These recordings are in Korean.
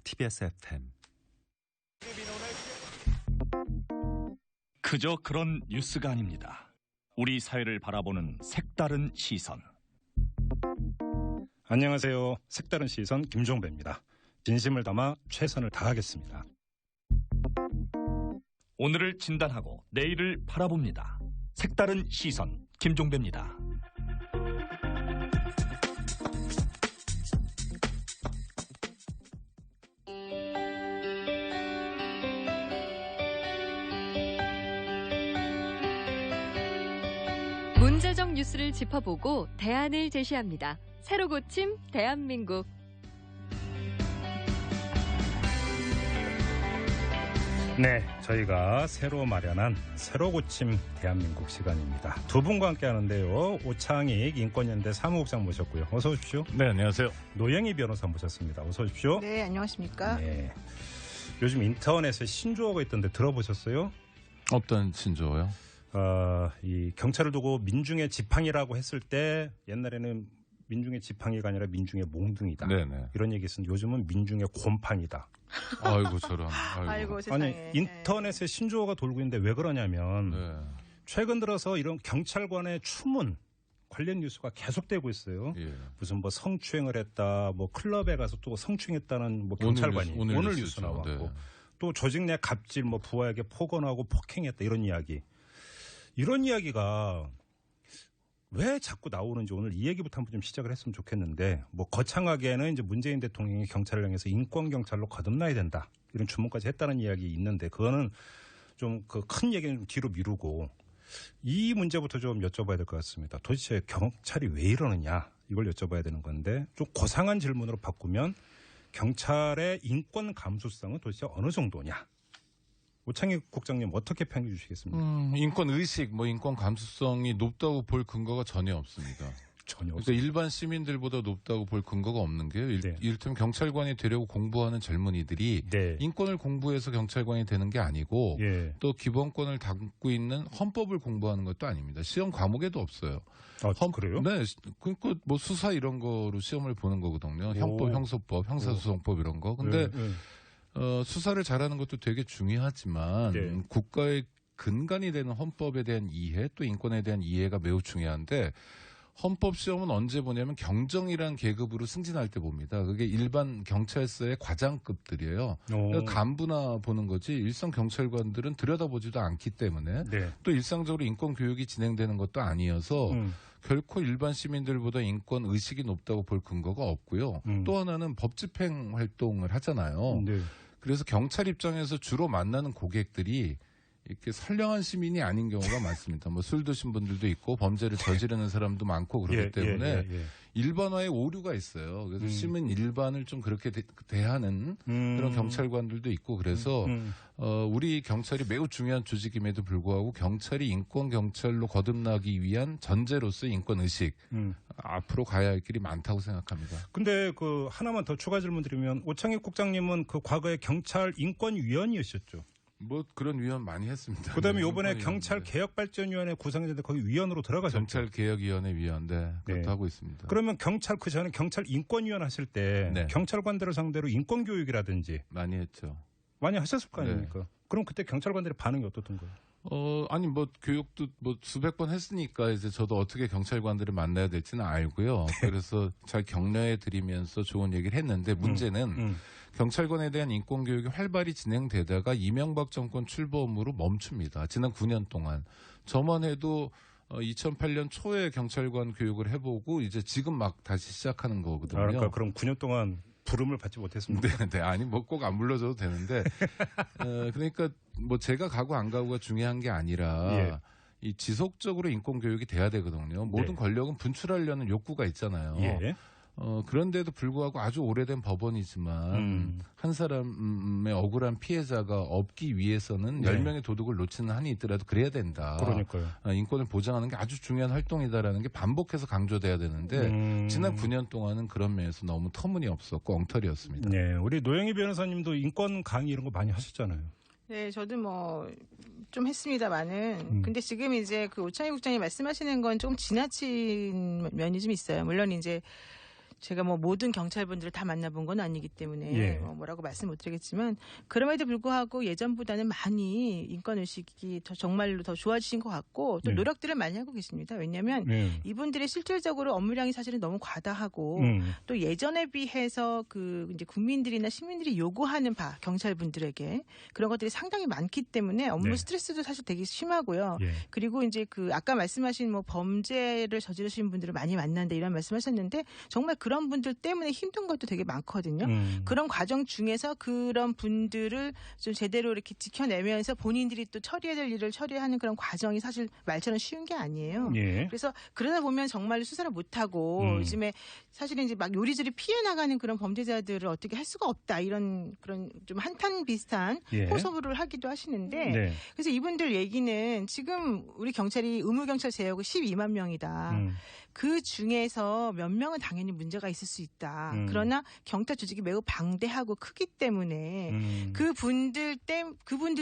TBS FM. 그저 그런 뉴스가 아닙니다. 우리 사회를 바라보는 색다른 시선. 안녕하세요. 색다른 시선 김종배입니다. 진심을 담아 최선을 다하겠습니다. 오늘을 진단하고 내일을 바라봅니다. 색다른 시선 김종배입니다. 문제적 뉴스를 짚어보고 대안을 제시합니다. 새로 고침 대한민국. 네, 저희가 새로 마련한 새로 고침 대한민국 시간입니다. 두 분과 함께 하는데요. 오창익 인권연대 사무국장 모셨고요. 어서 오십시오. 네, 안녕하세요. 노영희 변호사 모셨습니다. 어서 오십시오. 네, 안녕하십니까. 네, 요즘 인터넷에 신조어가 있던데 들어보셨어요? 어떤 신조어요? 이 경찰을 두고 민중의 지팡이라고 했을 때 옛날에는 민중의 지팡이가 아니라 민중의 몽둥이다. 네네. 이런 얘기 있었는데 요즘은 민중의 곰팡이다. 아이고 저런. 아이고 세상에. 아니 인터넷에 신조어가 돌고 있는데 왜 그러냐면 네. 최근 들어서 이런 경찰관의 추문 관련 뉴스가 계속되고 있어요. 예. 무슨 뭐 성추행을 했다, 뭐 클럽에 가서 또 성추행했다는 뭐 경찰관이 오늘 뉴스 나왔고 네. 또 조직 내 갑질, 뭐 부하에게 폭언하고 폭행했다 이런 이야기. 이런 이야기가 왜 자꾸 나오는지 오늘 이 얘기부터 한번 좀 시작을 했으면 좋겠는데 뭐 거창하게는 이제 문재인 대통령이 경찰을 향해서 인권 경찰로 거듭나야 된다 이런 주문까지 했다는 이야기 있는데 그거는 좀 그 큰 얘기는 좀 뒤로 미루고 이 문제부터 좀 여쭤봐야 될 것 같습니다. 도대체 경찰이 왜 이러느냐 이걸 여쭤봐야 되는 건데 좀 고상한 질문으로 바꾸면 경찰의 인권 감수성은 도대체 어느 정도냐? 오창익 국장님 어떻게 평해 주시겠습니까? 인권 의식, 뭐 인권 감수성이 높다고 볼 근거가 전혀 없습니다. 전혀 그러니까 없습니다. 일반 시민들보다 높다고 볼 근거가 없는 게요. 네. 이를테면 경찰관이 되려고 공부하는 젊은이들이 네. 인권을 공부해서 경찰관이 되는 게 아니고 예. 또 기본권을 담고 있는 헌법을 공부하는 것도 아닙니다. 시험 과목에도 없어요. 그래요? 네, 그러니까 뭐 수사 이런 거로 시험을 보는 거거든요. 형법, 형소법, 형사소송법 이런 거. 근데 네. 수사를 잘하는 것도 되게 중요하지만 네. 국가의 근간이 되는 헌법에 대한 이해 또 인권에 대한 이해가 매우 중요한데 헌법 시험은 언제 보냐면 경정이란 계급으로 승진할 때 봅니다. 그게 일반 경찰서의 과장급들이에요. 그러니까 간부나 보는 거지 일선 경찰관들은 들여다보지도 않기 때문에 네. 또 일상적으로 인권 교육이 진행되는 것도 아니어서 결코 일반 시민들보다 인권 의식이 높다고 볼 근거가 없고요. 또 하나는 법 집행 활동을 하잖아요. 네. 그래서 경찰 입장에서 주로 만나는 고객들이 이렇게 선량한 시민이 아닌 경우가 많습니다. 뭐 술 드신 분들도 있고 범죄를 저지르는 사람도 많고 그렇기 때문에 일반화에 오류가 있어요. 그래서 시민 일반을 좀 그렇게 대하는 그런 경찰관들도 있고 그래서 우리 경찰이 매우 중요한 조직임에도 불구하고 경찰이 인권 경찰로 거듭나기 위한 전제로서 인권 의식 앞으로 가야 할 길이 많다고 생각합니다. 근데 그 하나만 더 추가 질문 드리면 오창익 국장님은 그 과거에 경찰 인권위원이었죠. 뭐 그런 위원 많이 했습니다. 그다음에 이번에 경찰 개혁발전위원회 구성했는데 거기 위원으로 들어가셨죠. 경찰개혁위원회 위원데 그것도 네. 하고 있습니다. 그러면 경찰 그 전에 경찰 인권위원 하실 때 네. 경찰관들을 상대로 인권 교육이라든지 많이 했죠. 많이 하셨을 거 네. 아닙니까? 그럼 그때 경찰관들의 반응이 어떻던 거예요? 아니 뭐 교육도 뭐 수백 번 했으니까 이제 저도 어떻게 경찰관들을 만나야 될지는 알고요. 그래서 잘 격려해 드리면서 좋은 얘기를 했는데 문제는 경찰관에 대한 인권 교육이 활발히 진행되다가 이명박 정권 출범으로 멈춥니다. 지난 9년 동안 저만 해도 2008년 초에 경찰관 교육을 해보고 이제 지금 막 다시 시작하는 거거든요. 그러니까 그럼 9년 동안 부름을 받지 못했습니다. 네, 아니 뭐 꼭 안 불러줘도 되는데 그러니까 뭐 제가 가고 안 가고가 중요한 게 아니라 이 지속적으로 인권 교육이 돼야 되거든요. 모든 권력은 분출하려는 욕구가 있잖아요. 그런데도 불구하고 아주 오래된 법원이지만 한 사람의 억울한 피해자가 없기 위해서는 10명의 도둑을 놓치는 한이 있더라도 그래야 된다. 그러니까요. 인권을 보장하는 게 아주 중요한 활동이다라는 게 반복해서 강조돼야 되는데 지난 9년 동안은 그런 면에서 너무 터무니없었고 엉터리였습니다. 네, 우리 노영희 변호사님도 인권 강의 이런 거 많이 하셨잖아요. 네, 저도 뭐 좀 했습니다만은 근데 지금 이제 그 오창익 국장이 말씀하시는 건 좀 지나친 면이 좀 있어요. 물론 이제 제가 뭐 모든 경찰분들을 다 만나본 건 아니기 때문에 예. 뭐라고 말씀 못 드리겠지만 그럼에도 불구하고 예전보다는 많이 인권의식이 정말로 더 좋아지신 것 같고 또 네. 노력들을 많이 하고 계십니다. 왜냐하면 네. 이분들의 실질적으로 업무량이 사실은 너무 과다하고 또 예전에 비해서 그 이제 국민들이나 시민들이 요구하는 바 경찰분들에게 그런 것들이 상당히 많기 때문에 업무 네. 스트레스도 사실 되게 심하고요. 예. 그리고 이제 그 아까 말씀하신 뭐 범죄를 저지르신 분들을 많이 만난다 이런 말씀하셨는데 정말 그런 분들 때문에 힘든 것도 되게 많거든요. 그런 과정 중에서 그런 분들을 좀 제대로 이렇게 지켜내면서 본인들이 또 처리해야 될 일을 처리하는 그런 과정이 사실 말처럼 쉬운 게 아니에요. 예. 그래서 그러다 보면 정말로 수사를 못하고 요즘에 사실은 이제 막 요리조리 피해 나가는 그런 범죄자들을 어떻게 할 수가 없다 이런 그런 좀 한탄 비슷한 예. 호소를 하기도 하시는데 네. 그래서 이분들 얘기는 지금 우리 경찰이 의무경찰 제하고 12만 명이다. 그 중에서 몇 명은 당연히 문제가 있을 수 있다. 그러나 경찰 조직이 매우 방대하고 크기 때문에 그분들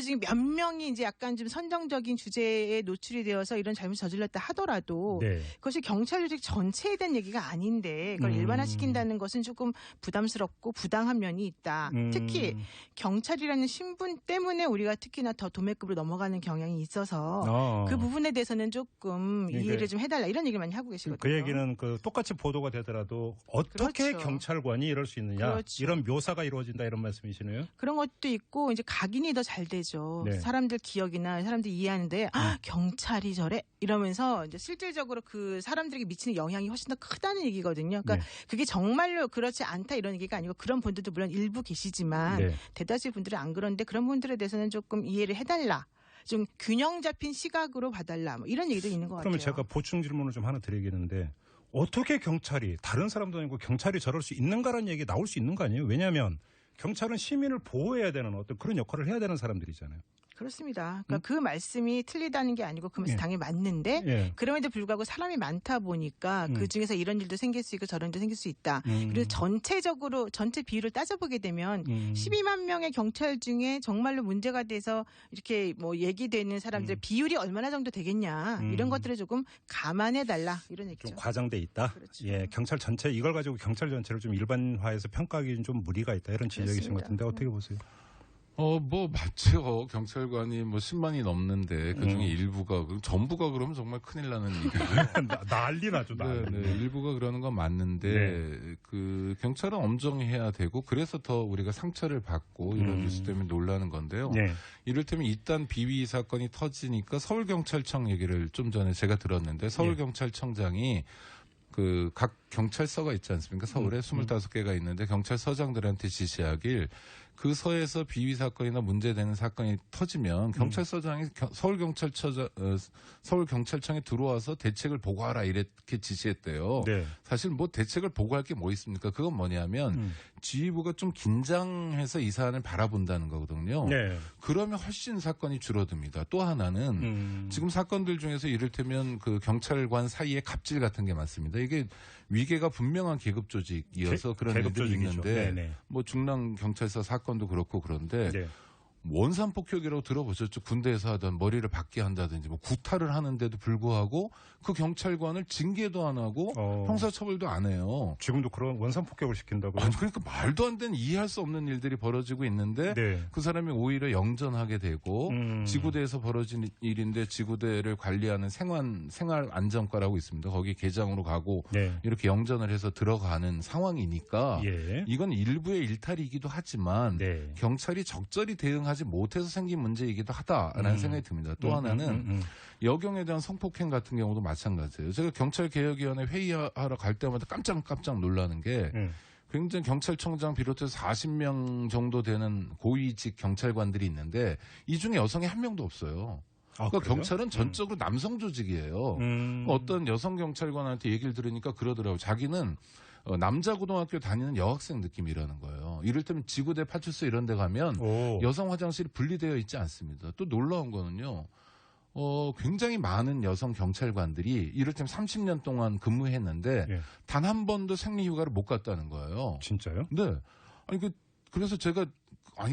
중에 몇 명이 이제 약간 좀 선정적인 주제에 노출이 되어서 이런 잘못을 저질렀다 하더라도 네. 그것이 경찰 조직 전체에 대한 얘기가 아닌데 그걸 일반화시킨다는 것은 조금 부담스럽고 부당한 면이 있다. 특히 경찰이라는 신분 때문에 우리가 특히나 더 도매급으로 넘어가는 경향이 있어서 그 부분에 대해서는 조금 이해를 좀 해달라 이런 얘기를 많이 하고 계시거든요. 그 얘기는 그 똑같이 보도가 되더라도 어떻게 그렇죠. 경찰관이 이럴 수 있느냐 그렇죠. 이런 묘사가 이루어진다 이런 말씀이시네요. 그런 것도 있고 이제 각인이 더 잘 되죠. 네. 사람들 기억이나 사람들 이해하는데 경찰이 저래 이러면서 이제 실질적으로 그 사람들에게 미치는 영향이 훨씬 더 크다는 얘기거든요. 그러니까 네. 그게 정말로 그렇지 않다 이런 얘기가 아니고 그런 분들도 물론 일부 계시지만 네. 대다수의 분들은 안 그런데 그런 분들에 대해서는 조금 이해를 해달라. 좀 균형 잡힌 시각으로 봐달라. 뭐 이런 얘기도 있는 것 그러면 같아요. 제가 보충 질문을 좀 하나 드리겠는데 어떻게 경찰이 다른 사람도 아니고 경찰이 저럴 수 있는가라는 얘기 나올 수 있는 거 아니에요? 왜냐하면 경찰은 시민을 보호해야 되는 어떤 그런 역할을 해야 되는 사람들이잖아요. 그렇습니다. 그러니까 그 말씀이 틀리다는 게 아니고 그 말씀이 예. 당연히 맞는데 예. 그럼에도 불구하고 사람이 많다 보니까 그 중에서 이런 일도 생길 수 있고 저런 일도 생길 수 있다. 그래서 전체적으로 전체 비율을 따져보게 되면 12만 명의 경찰 중에 정말로 문제가 돼서 이렇게 뭐 얘기되는 사람들의 비율이 얼마나 정도 되겠냐 이런 것들을 조금 감안해달라 이런 얘기죠. 좀 과장돼 있다. 그렇죠. 예, 경찰 전체 이걸 가지고 경찰 전체를 좀 일반화해서 평가하기는 좀 무리가 있다 이런 지적이신 것 같은데 어떻게 보세요? 뭐 맞죠. 경찰관이 뭐 10만이 넘는데 그중에 일부가 전부가 그러면 정말 큰일 나는 일이죠. 난리 나죠. 난리. 네, 일부가 그러는 건 맞는데 그 경찰은 엄정해야 되고 그래서 더 우리가 상처를 받고 이런 뉴스 때문에 놀라는 건데요. 네. 이를테면 이딴 비위 사건이 터지니까 서울경찰청 얘기를 좀 전에 제가 들었는데 서울경찰청장이 그 각 경찰서가 있지 않습니까? 서울에 25개가 있는데 경찰서장들한테 지시하길 그 서에서 비위 사건이나 문제되는 사건이 터지면 경찰서장이 서울경찰청에 들어와서 대책을 보고하라 이렇게 지시했대요. 네. 사실 뭐 대책을 보고할 게 뭐 있습니까? 그건 뭐냐면 지휘부가 좀 긴장해서 이 사안을 바라본다는 거거든요. 네. 그러면 훨씬 사건이 줄어듭니다. 또 하나는 지금 사건들 중에서 이를테면 그 경찰관 사이에 갑질 같은 게 많습니다. 이게 위계가 분명한 계급 조직이어서 그런 계급 일들이 조직이죠. 있는데 네네. 뭐 중랑 경찰서 사건도 그렇고 그런데 네. 원산폭격이라고 들어보셨죠? 군대에서 하던 머리를 박게 한다든지 뭐 구타를 하는데도 불구하고 그 경찰관을 징계도 안 하고 형사처벌도 안 해요. 지금도 그런 원산 폭격을 시킨다고요? 아니 그러니까 말도 안 되는 이해할 수 없는 일들이 벌어지고 있는데 네. 그 사람이 오히려 영전하게 되고 지구대에서 벌어진 일인데 지구대를 관리하는 생활 안전과라고 있습니다. 거기 계장으로 가고 네. 이렇게 영전을 해서 들어가는 상황이니까 예. 이건 일부의 일탈이기도 하지만 네. 경찰이 적절히 대응하지 못해서 생긴 문제이기도 하다라는 생각이 듭니다. 또 하나는 여경에 대한 성폭행 같은 경우도 마찬가지예요. 제가 경찰개혁위원회 회의하러 갈 때마다 깜짝 놀라는 게 굉장히 경찰청장 비롯해서 40명 정도 되는 고위직 경찰관들이 있는데 이 중에 여성이 한 명도 없어요. 그러니까 경찰은 전적으로 남성 조직이에요. 어떤 여성 경찰관한테 얘기를 들으니까 그러더라고요. 자기는 남자 고등학교 다니는 여학생 느낌이라는 거예요. 이를테면 지구대 파출소 이런 데 가면 여성 화장실이 분리되어 있지 않습니다. 또 놀라운 거는요. 굉장히 많은 여성 경찰관들이 이를테면 30년 동안 근무했는데 단 한 번도 생리휴가를 못 갔다는 거예요. 진짜요? 네. 아니 그래서 제가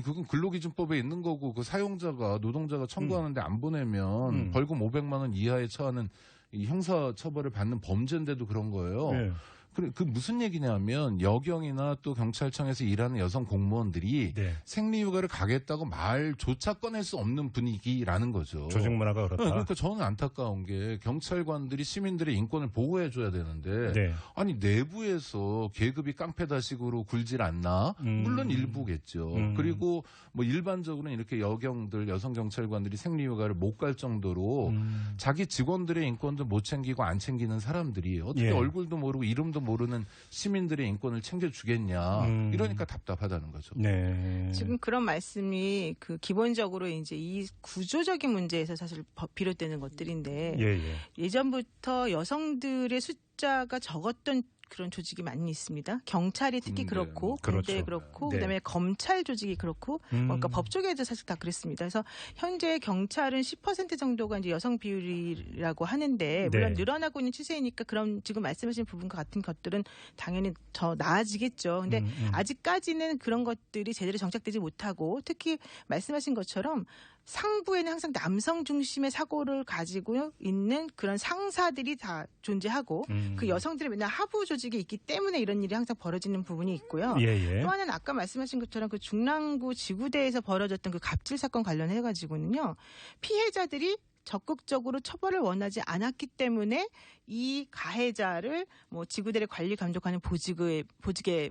그건 근로기준법에 있는 거고 그 사용자가 노동자가 청구하는데 안 보내면 벌금 500만 원 이하에 처하는 이 형사 처벌을 받는 범죄인데도 그런 거예요. 네. 그 무슨 얘기냐면 여경이나 또 경찰청에서 일하는 여성 공무원들이 네. 생리휴가를 가겠다고 말조차 꺼낼 수 없는 분위기라는 거죠. 조직 문화가 그렇다. 그러니까 저는 안타까운 게 경찰관들이 시민들의 인권을 보호해줘야 되는데 네. 아니 내부에서 계급이 깡패다식으로 굴질 않나? 물론 일부겠죠. 그리고 뭐 일반적으로는 이렇게 여경들 여성 경찰관들이 생리휴가를 못 갈 정도로 자기 직원들의 인권도 못 챙기고 안 챙기는 사람들이 어떻게 예. 얼굴도 모르고 이름도 모르는 시민들의 인권을 챙겨주겠냐? 이러니까 답답하다는 거죠. 네. 지금 그런 말씀이 그 기본적으로 이제 이 구조적인 문제에서 사실 비롯되는 것들인데 예, 예. 예전부터 여성들의 숫자가 적었던 그런 조직이 많이 있습니다. 경찰이 특히 군대, 그렇고 그렇죠. 군대 그렇고 네. 그다음에 검찰 조직이 그렇고 그러니까 법조계도 사실 다 그랬습니다. 그래서 현재 경찰은 10% 정도가 이제 여성 비율이라고 하는데 물론 네. 늘어나고 있는 추세이니까 그런 지금 말씀하신 부분과 같은 것들은 당연히 더 나아지겠죠. 근데 아직까지는 그런 것들이 제대로 정착되지 못하고 특히 말씀하신 것처럼 상부에는 항상 남성 중심의 사고를 가지고 있는 그런 상사들이 다 존재하고 그 여성들이 맨날 하부 조직에 있기 때문에 이런 일이 항상 벌어지는 부분이 있고요. 예, 예. 또 하나는 아까 말씀하신 것처럼 그 중랑구 지구대에서 벌어졌던 그 갑질 사건 관련해 가지고는요. 피해자들이 적극적으로 처벌을 원하지 않았기 때문에 이 가해자를 뭐 지구대를 관리 감독하는 보직에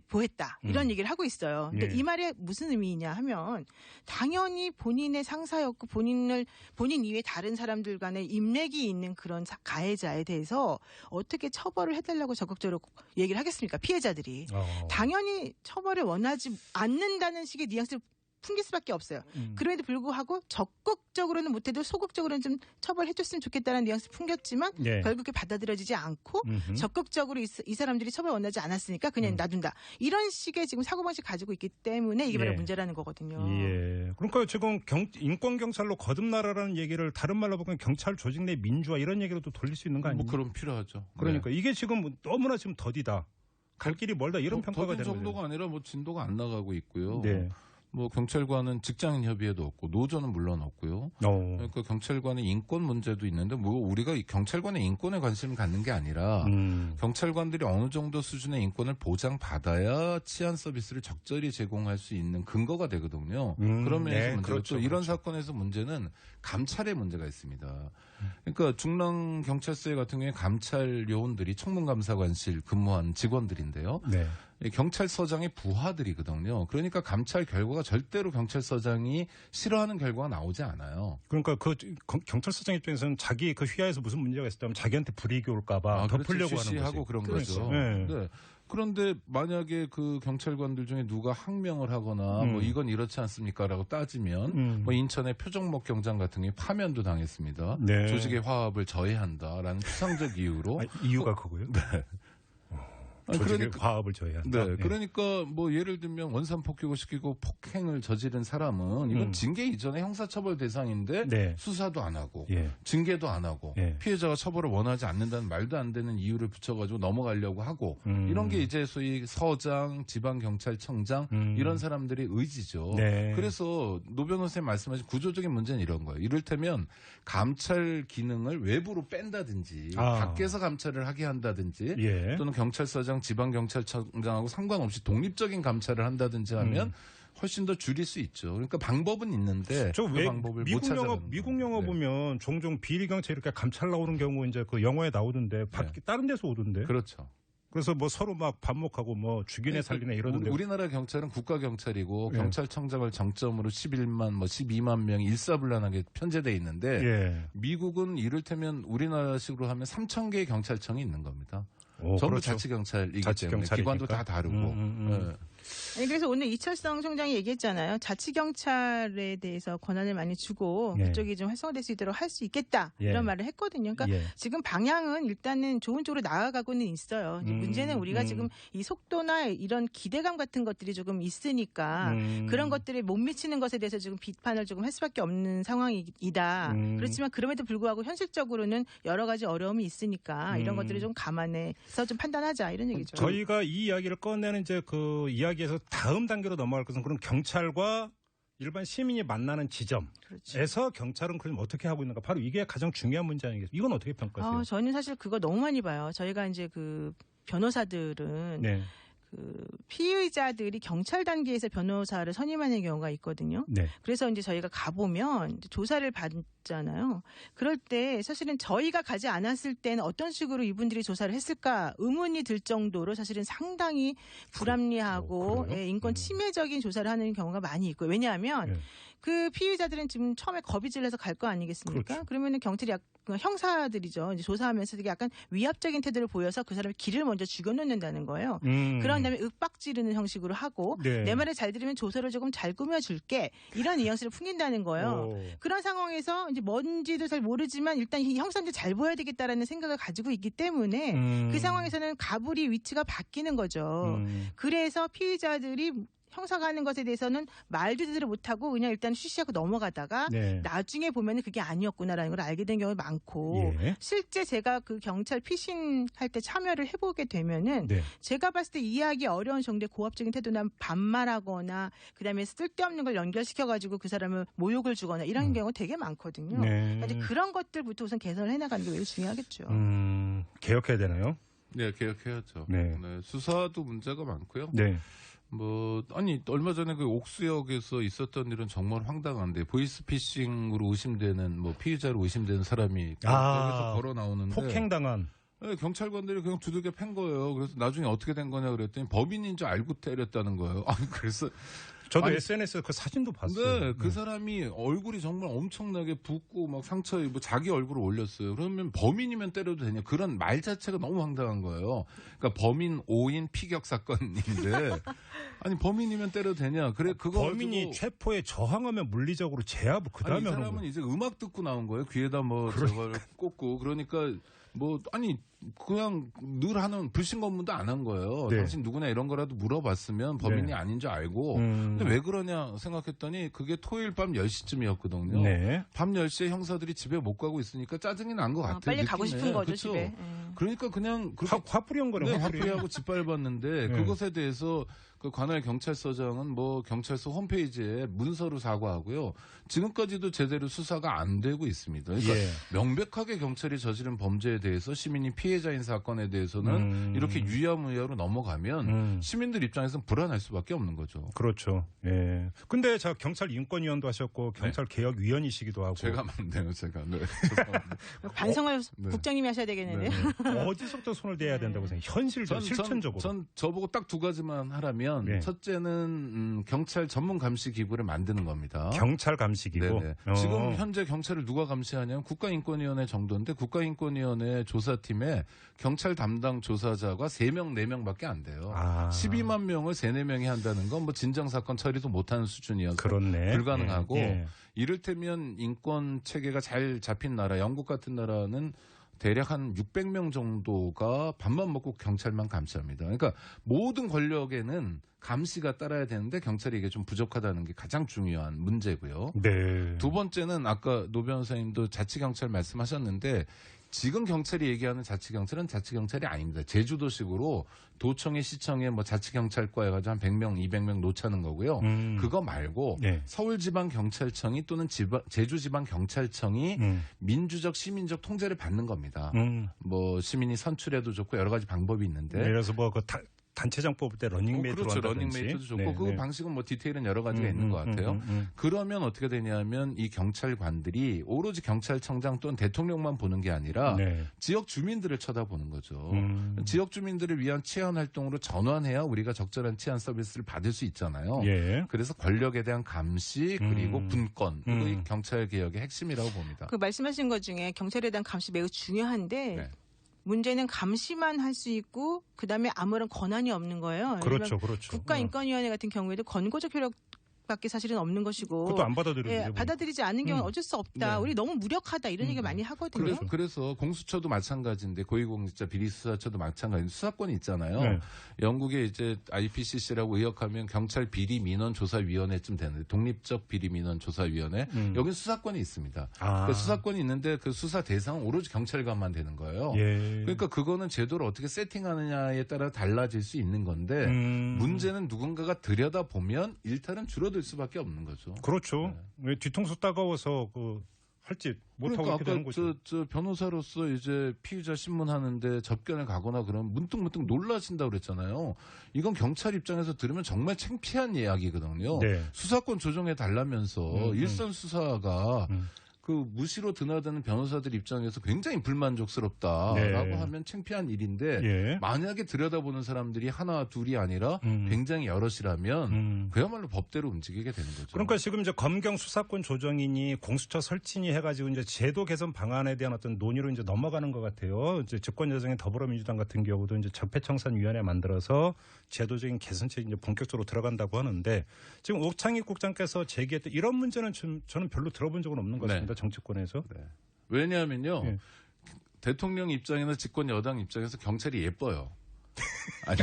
보했다 이런 얘기를 하고 있어요. 근데 예. 이 말에 무슨 의미이냐 하면 당연히 본인의 상사였고 본인 이외에 다른 사람들 간의 인맥이 있는 그런 가해자에 대해서 어떻게 처벌을 해달라고 적극적으로 얘기를 하겠습니까? 피해자들이 당연히 처벌을 원하지 않는다는 식의 뉘앙스를 풍길 수밖에 없어요. 그럼에도 불구하고 적극적으로는 못해도 소극적으로는 좀 처벌해줬으면 좋겠다는 뉘앙스 풍겼지만 예. 결국에 받아들여지지 않고 적극적으로 이 사람들이 처벌 원하지 않았으니까 그냥 놔둔다. 이런 식의 지금 사고방식 가지고 있기 때문에 이게 바로 예. 문제라는 거거든요. 예. 그러니까 지금 인권 경찰로 거듭나라라는 얘기를 다른 말로 보면 경찰 조직 내 민주화 이런 얘기로도 돌릴 수 있는 거 아닙니까? 뭐 그럼 필요하죠. 그러니까 이게 지금 너무나 지금 더디다. 갈 길이 멀다 이런 평가가 되는 정도가 거죠. 아니라 뭐 진도가 안 나가고 있고요. 네. 뭐 경찰관은 직장인 협의회도 없고 노조는 물론 없고요. 그러니까 경찰관의 인권 문제도 있는데 뭐 우리가 경찰관의 인권에 관심을 갖는 게 아니라 경찰관들이 어느 정도 수준의 인권을 보장받아야 치안 서비스를 적절히 제공할 수 있는 근거가 되거든요. 그런 면에서 네, 문제고 그렇죠, 또 이런 그렇죠. 사건에서 문제는 감찰의 문제가 있습니다. 그러니까 중랑 경찰서에 같은 경우에 감찰 요원들이 청문감사관실 근무한 직원들인데요. 네. 경찰서장의 부하들이거든요. 그러니까 감찰 결과가 절대로 경찰서장이 싫어하는 결과가 나오지 않아요. 그러니까 그 경찰서장 입장에서는 자기 그 휘하에서 무슨 문제가 있었다면 자기한테 불이익이 올까봐 덮으려고 하는 거지. 하고 그런 그렇죠. 거죠. 네. 네. 그런데 만약에 그 경찰관들 중에 누가 항명을 하거나 뭐 이건 이렇지 않습니까라고 따지면 뭐 인천의 표정목 경장 같은 경우에 파면도 당했습니다. 네. 조직의 화합을 저해한다라는 추상적 이유로. 이유가 그거요? 네. 조직의 화합을 저해한다. 네, 그러니까 뭐 예를 들면 원산 폭격을 시키고 폭행을 저지른 사람은 이건 징계 이전에 형사처벌 대상인데 네. 수사도 안 하고 예. 징계도 안 하고 예. 피해자가 처벌을 원하지 않는다는 말도 안 되는 이유를 붙여가지고 넘어가려고 하고 이런 게 이제 소위 서장, 지방경찰청장 이런 사람들의 의지죠. 네. 그래서 노 변호사님 말씀하신 구조적인 문제는 이런 거예요. 이를테면 감찰 기능을 외부로 뺀다든지 밖에서 감찰을 하게 한다든지 예. 또는 경찰서장, 지방경찰청장하고 상관없이 독립적인 감찰을 한다든지 하면 훨씬 더 줄일 수 있죠. 그러니까 방법은 있는데 그 방법을 못 찾아가는 미국 영화 네. 보면 종종 비리 경찰 이렇게 감찰 나오는 경우 이제 그 영화에 나오던데 밖에 다른 데서 오던데. 그렇죠. 그래서 뭐 서로 막 반목하고 뭐 죽이네 살리네 이러던데. 우리나라 경찰은 국가 경찰이고 예. 경찰청장을 정점으로 11만 뭐 12만 명이 일사불란하게 편제돼 있는데 예. 미국은 이를테면 우리나라식으로 하면 3,000개의 경찰청이 있는 겁니다. 오, 전부 그렇죠. 자치경찰이기 때문에 자치경찰이니까. 기관도 다 다르고. 네. 아니, 그래서 오늘 이철성 총장이 얘기했잖아요. 자치경찰에 대해서 권한을 많이 주고 예. 그쪽이 좀 활성화될 수 있도록 할 수 있겠다. 예. 이런 말을 했거든요. 그러니까 예. 지금 방향은 일단은 좋은 쪽으로 나아가고는 있어요. 이제 문제는 우리가 지금 이 속도나 이런 기대감 같은 것들이 조금 있으니까 그런 것들에 못 미치는 것에 대해서 지금 비판을 조금 할 수밖에 없는 상황이다. 그렇지만 그럼에도 불구하고 현실적으로는 여러 가지 어려움이 있으니까 이런 것들을 좀 감안해서 좀 판단하자 이런 얘기죠. 저희가 이 이야기를 꺼내는 이제 그 이야기에서 다음 단계로 넘어갈 것은 그럼 경찰과 일반 시민이 만나는 지점에서 그렇죠. 경찰은 그럼 어떻게 하고 있는가? 바로 이게 가장 중요한 문제 아니겠습니까? 이건 어떻게 평가하세요? 저는 사실 그거 너무 많이 봐요. 저희가 이제 그 변호사들은 네. 그 피의자들이 경찰 단계에서 변호사를 선임하는 경우가 있거든요. 네. 그래서 이제 저희가 가보면 이제 조사를 받잖아요. 그럴 때 사실은 저희가 가지 않았을 때는 어떤 식으로 이분들이 조사를 했을까 의문이 들 정도로 사실은 상당히 불합리하고 그래요? 예, 인권 침해적인 조사를 하는 경우가 많이 있고요. 왜냐하면 네. 그 피의자들은 지금 처음에 겁이 질려서 갈 거 아니겠습니까? 그렇죠. 그러면은 경찰이 형사들이죠. 이제 조사하면서 되게 약간 위압적인 태도를 보여서 그 사람의 길을 먼저 죽여놓는다는 거예요. 그런 다음에 윽박지르는 형식으로 하고 네. 내 말을 잘 들으면 조서를 조금 잘 꾸며줄게 이런 뉘앙스를 풍긴다는 거예요. 그런 상황에서 이제 뭔지도 잘 모르지만 일단 이 형사한테 잘 보여야 되겠다라는 생각을 가지고 있기 때문에 그 상황에서는 가불이 위치가 바뀌는 거죠. 그래서 피의자들이 형사가 하는 것에 대해서는 말도 제대로 못하고 그냥 일단 쉬쉬하고 넘어가다가 네. 나중에 보면은 그게 아니었구나라는 걸 알게 된 경우가 많고 예. 실제 제가 그 경찰 피신 할 때 참여를 해보게 되면은 네. 제가 봤을 때 이해하기 어려운 정도의 고압적인 태도나 반말하거나 그다음에 쓸데없는 걸 연결시켜가지고 그 사람을 모욕을 주거나 이런 경우 되게 많거든요. 네. 그러니까 이제 그런 것들부터 우선 개선을 해나가는 게 매우 중요하겠죠. 개혁해야 되나요? 네, 개혁해야죠. 네. 네, 수사도 문제가 많고요. 네. 아니 얼마 전에 그 옥수역에서 있었던 일은 정말 황당한데 보이스피싱으로 의심되는 피의자로 의심되는 사람이 여기서 걸어 나오는데 폭행당한. 네, 경찰관들이 그냥 두들겨 팬 거예요. 그래서 나중에 어떻게 된 거냐 그랬더니 법인인 줄 알고 때렸다는 거예요. 아니 그래서 저도 SNS에 그 사진도 봤어요. 네, 그 사람이 얼굴이 정말 엄청나게 붓고 막 상처 입고 자기 얼굴을 올렸어요. 그러면 범인이면 때려도 되냐? 그런 말 자체가 너무 황당한 거예요. 그러니까 범인 5인 피격 사건인데 아니 범인이면 때려도 되냐? 그래 그거 범인이 가지고 체포에 저항하면 물리적으로 제압을 아니, 그다음에 이 하는 사람은 거예요. 이제 음악 듣고 나온 거예요. 귀에다 저걸 꽂고 그러니까 아니 그냥 늘 하는 불신 검문도 안 한 거예요. 네. 당신 누구냐 이런 거라도 물어봤으면 범인이 네. 아닌 줄 알고 근데 왜 그러냐 생각했더니 그게 토요일 밤 10시쯤이었거든요. 네. 밤 10시에 형사들이 집에 못 가고 있으니까 짜증이 난 것 같아요. 빨리 가고 싶은 거죠, 그쵸? 집에. 그러니까 그냥 그렇게 화풀이 한 거네. 화풀이하고 짓밟았는데 네. 그것에 대해서 그 관할 경찰서장은 경찰서 홈페이지에 문서로 사과하고요. 지금까지도 제대로 수사가 안 되고 있습니다. 그러니까 예. 명백하게 경찰이 저지른 범죄에 대해서 시민이 피해자인 사건에 대해서는 이렇게 유야무야로 넘어가면 시민들 입장에서는 불안할 수밖에 없는 거죠. 그렇죠. 예. 근데 자 경찰 인권위원도 하셨고 경찰 개혁위원이시기도 하고. 제가 맞네요, 제가. 네. 반성을 네. 국장님이 하셔야 되겠는데요. 어디서부터 손을 대야 된다고 생각해요? 현실적으로, 실천적으로. 전 저보고 딱 두 가지만 하라면 네. 첫째는 경찰 전문 감시 기구를 만드는 겁니다. 경찰 감시기고. 네네. 지금 현재 경찰을 누가 감시하냐면 국가인권위원회 정도인데 국가인권위원회 조사팀에 경찰 담당 조사자가 3명, 4명밖에 안 돼요. 12만 명을 3, 4명이 한다는 건 진정사건 처리도 못하는 수준이어서 그렇네. 불가능하고 예. 이를테면 인권 체계가 잘 잡힌 나라, 영국 같은 나라는 대략 한 600명 정도가 밥만 먹고 경찰만 감시합니다. 그러니까 모든 권력에는 감시가 따라야 되는데 경찰이 이게 좀 부족하다는 게 가장 중요한 문제고요. 네. 두 번째는 아까 노 변호사님도 자치경찰 말씀하셨는데 지금 경찰이 얘기하는 자치경찰은 자치경찰이 아닙니다. 제주도식으로 도청에 시청에 자치경찰과에 가지고 한 100명, 200명 놓자는 거고요. 그거 말고 네. 서울지방경찰청이 또는 제주지방경찰청이 민주적, 시민적 통제를 받는 겁니다. 시민이 선출해도 좋고 여러 가지 방법이 있는데. 그래서 단체장 뽑을 때 러닝메이트로 그렇죠. 한다든지. 러닝메이트도 좋고 네, 그 네. 방식은 디테일은 여러 가지가 있는 것 같아요. 그러면 어떻게 되냐면 이 경찰관들이 오로지 경찰청장 또는 대통령만 보는 게 아니라 네. 지역 주민들을 쳐다보는 거죠. 지역 주민들을 위한 치안 활동으로 전환해야 우리가 적절한 치안 서비스를 받을 수 있잖아요. 예. 그래서 권력에 대한 감시 그리고 분권 이거 이 경찰 개혁의 핵심이라고 봅니다. 그 말씀하신 것 중에 경찰에 대한 감시 매우 중요한데 네. 문제는 감시만 할 수 있고 그다음에 아무런 권한이 없는 거예요. 그렇죠, 그렇죠. 국가인권위원회 같은 경우에도 권고적 효력밖에 사실은 없는 것이고 그것도 안 받아들이죠. 예, 받아들이지 않는 경우는 어쩔 수 없다. 네. 우리 너무 무력하다 이런 얘기 많이 하거든요. 그래서 공수처도 마찬가지인데 고위공직자 비리수사처도 마찬가지인데 수사권이 있잖아요. 네. 영국에 이제 IPCC라고 의역하면 경찰 비리 민원 조사위원회쯤 되는데 독립적 비리 민원 조사위원회 여긴 수사권이 있습니다. 그러니까 수사권이 있는데 그 수사 대상은 오로지 경찰관만 되는 거예요. 예. 그러니까 그거는 제도를 어떻게 세팅하느냐에 따라 달라질 수 있는 건데 문제는 누군가가 들여다보면 일탈은 줄어들 수밖에 없는 거죠. 그렇죠. 왜 뒤통수 따가워서 할지 못하고 그러니까 이렇게 되는 거죠. 저 변호사로서 이제 피의자 신문하는데 접견을 가거나 그러면 문득문득 놀라신다고 그랬잖아요. 이건 경찰 입장에서 들으면 정말 창피한 이야기거든요. 네. 수사권 조정해 달라면서 일선 수사가 그 무시로 드나드는 변호사들 입장에서 굉장히 불만족스럽다라고 네. 하면 창피한 일인데 예. 만약에 들여다보는 사람들이 하나 둘이 아니라 굉장히 여럿이라면 그야말로 법대로 움직이게 되는 거죠. 그러니까 지금 이제 검경 수사권 조정이니 공수처 설치니 해가지고 이제 제도 개선 방안에 대한 어떤 논의로 이제 넘어가는 것 같아요. 이제 집권 여당의 더불어민주당 같은 경우도 이제 적폐청산위원회 만들어서 제도적인 개선책이 이제 본격적으로 들어간다고 하는데 지금 옥창익 국장께서 제기했던 이런 문제는 저는 별로 들어본 적은 없는 것 같습니다. 정치권에서. 네. 왜냐하면요. 예. 대통령 입장이나 집권 여당 입장에서 경찰이 예뻐요. 아니,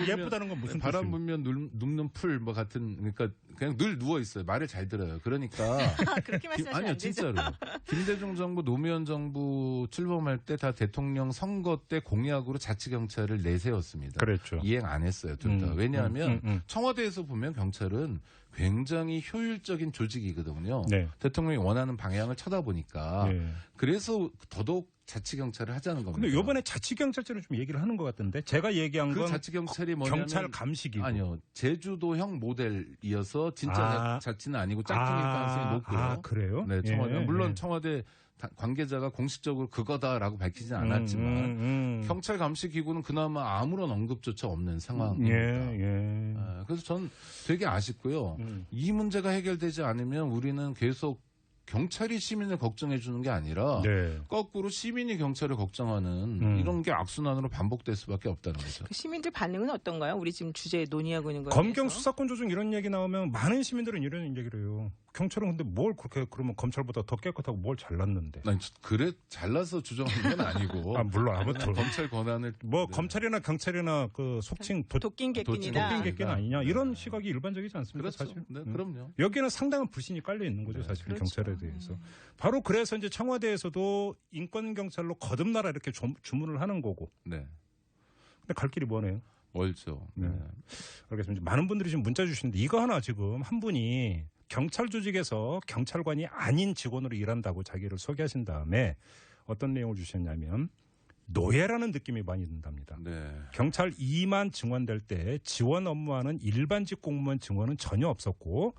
예쁘다는 건 무슨 바람 뜻이에요? 불면 눕는 풀 뭐 같은 그러니까 그냥 늘 누워 있어요. 말을 잘 들어요. 그러니까 그렇게 말씀하시면 아니요 안 되죠. 진짜로 김대중 정부 노무현 정부 출범할 때 다 대통령 선거 때 공약으로 자치경찰을 내세웠습니다. 그랬죠. 이행 안 했어요. 둘 다. 왜냐하면 청와대에서 보면 경찰은 굉장히 효율적인 조직이거든요. 네. 대통령이 원하는 방향을 쳐다보니까 네. 그래서 더더욱 자치경찰을 하자는 겁니다. 근데 이번에 자치경찰제를 좀 얘기를 하는 것 같던데 제가 얘기한 그 건 자치경찰이 뭐냐면 경찰 감식이고 아니요 제주도형 모델이어서 진짜 자치는 아니고 짝퉁일 가능성이 높고요. 아 그래요? 네, 청와대 예, 물론 예. 청와대 관계자가 공식적으로 그거다라고 밝히진 않았지만 경찰 감시 기구는 그나마 아무런 언급조차 없는 상황입니다. 예. 그래서 전 되게 아쉽고요. 이 문제가 해결되지 않으면 우리는 계속 경찰이 시민을 걱정해 주는 게 아니라 네. 거꾸로 시민이 경찰을 걱정하는 이런 게 악순환으로 반복될 수밖에 없다는 거죠. 그 시민들 반응은 어떤가요? 우리 지금 주제 논의하고 있는 거에 검경 대해서. 수사권 조정 이런 얘기 나오면 많은 시민들은 이런 얘기를 해요. 경찰은 근데 뭘 그렇게 그러면 검찰보다 더 깨끗하고 뭘 잘났는데? 난 그래 잘라서 주장한 건 아니고. 아 물론 아무튼 검찰 권한을 뭐 네. 검찰이나 경찰이나 그 속칭 도끼인객긴이다. 도끼인객긴 아니냐 이런 시각이 일반적이지 않습니까? 그렇죠. 사실. 네, 그럼요. 여기는 상당한 불신이 깔려 있는 거죠, 네, 사실 그렇죠. 경찰에 대해서. 바로 그래서 이제 청와대에서도 인권 경찰로 거듭나라 이렇게 주문을 하는 거고. 네. 근데 갈 길이 뭐네요. 멀죠. 네. 알겠습니다. 많은 분들이 지금 문자 주시는데 이거 하나 지금 한 분이 경찰 조직에서 경찰관이 아닌 직원으로 일한다고 자기를 소개하신 다음에 어떤 내용을 주셨냐면 노예라는 느낌이 많이 든답니다. 네. 경찰 2만 증원될 때 지원 업무하는 일반직 공무원 증원은 전혀 없었고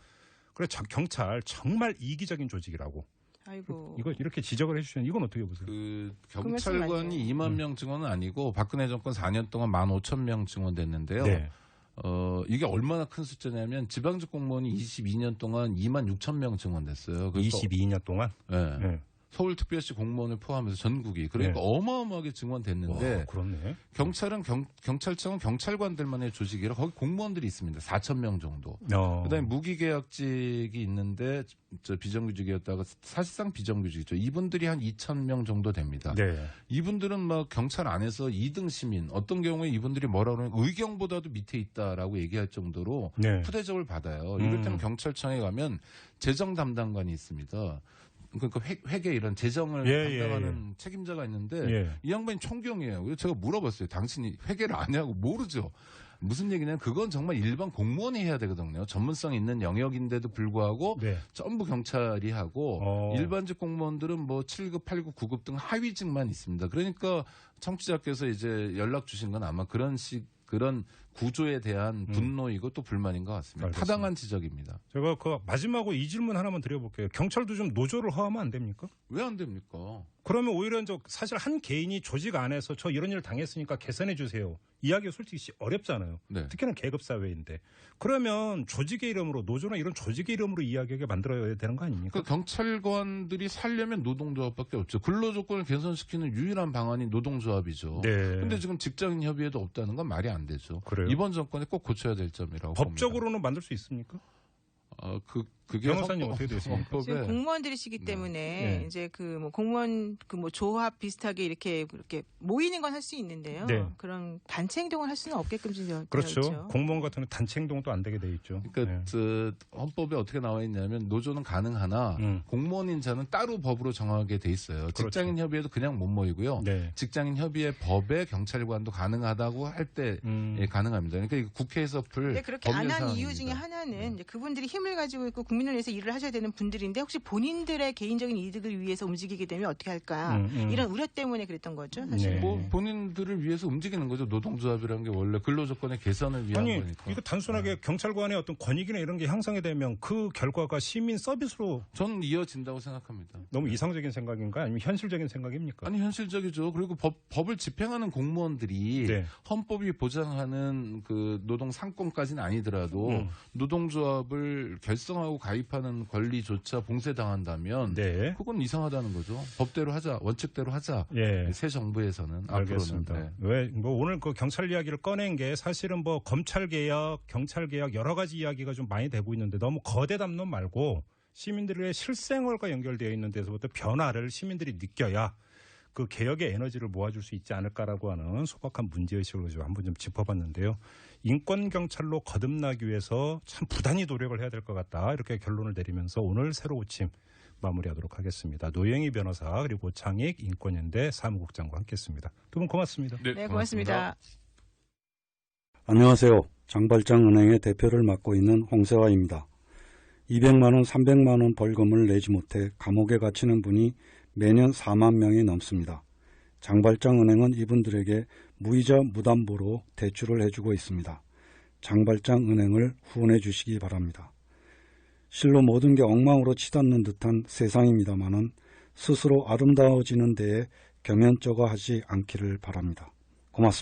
그래서 경찰 정말 이기적인 조직이라고. 아이고. 이거 이렇게 지적을 해주시는 이건 어떻게 보세요? 그 그 말씀 경찰관이 맞아요. 2만 명 증원은 아니고 박근혜 정권 4년 동안 15,000명 증원됐는데요. 네. 이게 얼마나 큰 숫자냐면 지방직 공무원이 22년 동안 2만 6천 명 증원됐어요. 그래서 22년 동안. 네. 네. 서울특별시 공무원을 포함해서 전국이 그러니까 네. 어마어마하게 증원됐는데 와, 그렇네. 경찰은 경찰청은 경찰관들만의 조직이라 거기 공무원들이 있습니다. 4,000명 정도. 그다음에 무기계약직이 있는데 저 비정규직이었다가 사실상 비정규직이죠. 이분들이 한 2,000명 정도 됩니다. 네. 이분들은 막 경찰 안에서 2등 시민 어떤 경우에 이분들이 뭐라 그러면 의경보다도 밑에 있다라고 얘기할 정도로 네. 푸대접을 받아요. 이럴 때는 경찰청에 가면 재정 담당관이 있습니다. 그러니까 회계 이런 재정을 담당하는 책임자가 있는데 이 양반이 총경이에요. 그래서 제가 물어봤어요. 당신이 회계를 아냐고 모르죠. 무슨 얘기냐면 그건 정말 일반 공무원이 해야 되거든요. 전문성 있는 영역인데도 불구하고 네. 전부 전부 경찰이 하고 일반직 공무원들은 뭐 7급, 8급, 9급 등 하위직만 있습니다. 그러니까 청취자께서 이제 연락 주신 건 아마 그런 구조에 대한 분노이고 또 불만인 것 같습니다. 알겠습니다. 타당한 지적입니다. 제가 그 마지막으로 이 질문 하나만 드려볼게요. 경찰도 좀 노조를 허하면 안 됩니까? 왜 안 됩니까? 그러면 오히려 사실 한 개인이 조직 안에서 저 이런 일을 당했으니까 개선해 주세요. 이야기가 솔직히 어렵잖아요. 네. 특히나 계급 사회인데. 그러면 조직의 이름으로 노조나 이런 조직의 이름으로 이야기하게 만들어야 되는 거 아닙니까? 그러니까 경찰관들이 살려면 노동조합밖에 없죠. 근로조건을 개선시키는 유일한 방안이 노동조합이죠. 네. 근데 지금 직장인 협의회도 없다는 건 말이 안 되죠. 그래요? 이번 정권에 꼭 고쳐야 될 점이라고 법적으로는 만들 수 있습니까? 그게 변호사님 어떻게 되십니까? 지금 헌법에 공무원들이시기 때문에 네. 이제 그 뭐 공무원 그 뭐 조합 비슷하게 이렇게 모이는 건 할 수 있는데요. 네. 그런 단체 행동을 할 수는 없게끔 되어 그렇죠. 있죠. 공무원 같은 경우는 단체 행동도 안 되게 돼 있죠. 그러니까 네. 저 헌법에 어떻게 나와 있냐면 노조는 가능하나 공무원인 자는 따로 법으로 정하게 돼 있어요. 직장인 협의회도 그냥 못 모이고요. 네. 직장인 협의회 법에 경찰관도 가능하다고 할 때 가능합니다. 그러니까 이거 국회에서 풀 근데 그렇게 안 법률 한 사항입니다. 이유 중에 하나는 이제 그분들이 힘을 가지고 있고 국민을 위해서 일을 하셔야 되는 분들인데 혹시 본인들의 개인적인 이득을 위해서 움직이게 되면 어떻게 할까? 이런 우려 때문에 그랬던 거죠. 사실. 네. 뭐 본인들을 위해서 움직이는 거죠. 노동조합이라는 게 원래 근로조건의 개선을 위한 아니, 거니까. 이거 단순하게 경찰관의 어떤 권익이나 이런 게 향상이 되면 그 결과가 시민 서비스로 저는 이어진다고 생각합니다. 너무 이상적인 생각인가 아니면 현실적인 생각입니까? 아니 현실적이죠. 그리고 법을 집행하는 공무원들이 네. 헌법이 보장하는 그 노동 상권까지는 아니더라도 노동조합을 결성하고 가입하는 권리조차 봉쇄당한다면 네. 그건 이상하다는 거죠. 법대로 하자, 원칙대로 하자. 예. 새 정부에서는 알겠습니다. 앞으로는. 네. 왜 뭐 오늘 그 경찰 이야기를 꺼낸 게 사실은 뭐 검찰 개혁, 경찰 개혁 여러 가지 이야기가 좀 많이 되고 있는데 너무 거대 담론 말고 시민들의 실생활과 연결되어 있는 데서부터 변화를 시민들이 느껴야 그 개혁의 에너지를 모아줄 수 있지 않을까라고 하는 소박한 문제의식을 좀 한번 좀 짚어봤는데요. 인권 경찰로 거듭나기 위해서 참 부단히 노력을 해야 될 것 같다. 이렇게 결론을 내리면서 오늘 새로 고침 마무리하도록 하겠습니다. 노영희 변호사 그리고 장익 인권연대 사무국장과 함께했습니다. 두 분 고맙습니다. 네, 고맙습니다. 안녕하세요. 장발장은행의 대표를 맡고 있는 홍세화입니다. 200만 원, 300만 원 벌금을 내지 못해 감옥에 갇히는 분이 매년 4만 명이 넘습니다. 장발장은행은 이분들에게 무이자 무담보로 대출을 해주고 있습니다. 장발장은행을 후원해 주시기 바랍니다. 실로 모든 게 엉망으로 치닫는 듯한 세상입니다마는 스스로 아름다워지는 데에 겸연쩍어 하지 않기를 바랍니다.